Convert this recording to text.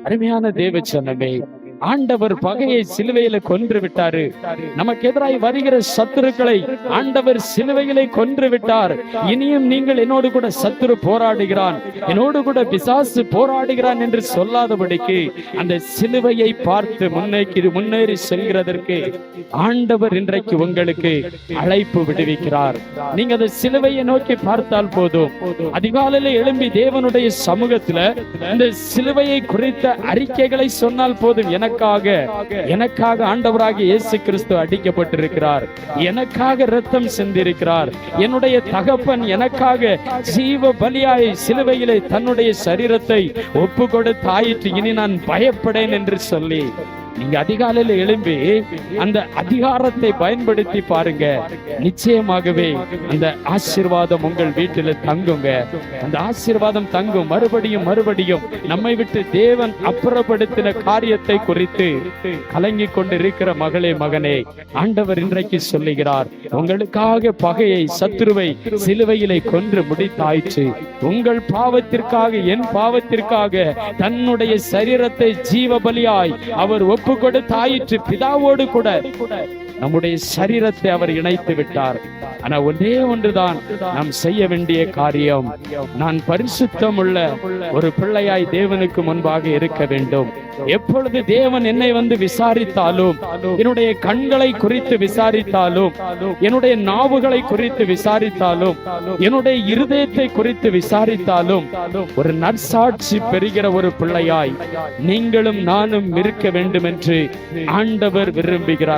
அருமையான தேவ ஜனமே, ஆண்டவர் பகையை சிலுவையில கொன்று விட்டாரு. நமக்கு எதிராய் வருகிற சத்துருக்களை ஆண்டவர் சிலுவையிலே கொன்று விட்டார். இனியும் நீங்கள் என்னோடு கூட சத்துரு போராடுகிறான், என்னோடு கூட பிசாசு போராடுகிறான் என்று சொல்லாதபடிக்கு அந்த சிலுவையை பார்த்து முன்னேறி செல்கிறதற்கு ஆண்டவர் இன்றைக்கு உங்களுக்கு அழைப்பு விடுவிக்கிறார். நீங்க அந்த சிலுவையை நோக்கி பார்த்தால் போதும். அதிகாலையில எழும்பி தேவனுடைய சமூகத்துல இந்த சிலுவையை குறித்த அறிக்கைகளை சொன்னால் போதும். எனக்காக ஆண்டவராகிய இயேசு கிறிஸ்து அடிக்கப்பட்டிருக்கிறார், எனக்காக இரத்தம் சிந்திருக்கிறார், என்னுடைய தகப்பன் எனக்காக ஜீவ பலியாய் சிலுவையிலே தன்னுடைய சரீரத்தை ஒப்பு கொடுத்தாயிற்று, இனி நான் பயப்படேன் என்று சொல்லி நீங்க அதிகாலையில எழும்பி அந்த அதிகாரத்தை பயன்படுத்தி பாருங்க. நிச்சயமாகவே அந்த ஆசீர்வாதம் உங்கள் வீட்டில தங்குங்க. அந்த ஆசீர்வாதம் தங்கும். மறுபடியும் நம்மை விட்டு தேவன் அப்புறப்படுத்தின காரியத்தை குறித்து கலங்கி கொண்டிருக்கிற மகளே, மகனே, ஆண்டவர் இன்றைக்கு சொல்லுகிறார், உங்களுக்காக பகையை சத்துருவை சிலுவையிலே கொன்று முடித்தாயிற்று. உங்கள் பாவத்திற்காக, என் பாவத்திற்காக தன்னுடைய சரீரத்தை ஜீவ பலியாய் அவர் ஒப்பு கொடுத்தாயிற்று. பிதாவோடு கூட நம்முடைய சரீரத்தை அவர் இணைத்து விட்டார். ஆனா ஒன்றே ஒன்றுதான் நாம் செய்ய வேண்டிய காரியம். நான் பரிசுத்தம் உள்ள ஒரு பிள்ளையாய் தேவனுக்கு முன்பாக இருக்க வேண்டும். எப்பொழுது தேவன் என்னை வந்து விசாரித்தாலும், என்னுடைய கண்களை குறித்து விசாரித்தாலும், என்னுடைய நாவுகளை குறித்து விசாரித்தாலும், என்னுடைய இருதயத்தை குறித்து விசாரித்தாலும், ஒரு நற்சாட்சி பெறுகிற ஒரு பிள்ளையாய் நீங்களும் நானும் இருக்க வேண்டும் என்று ஆண்டவர் விரும்புகிறார்.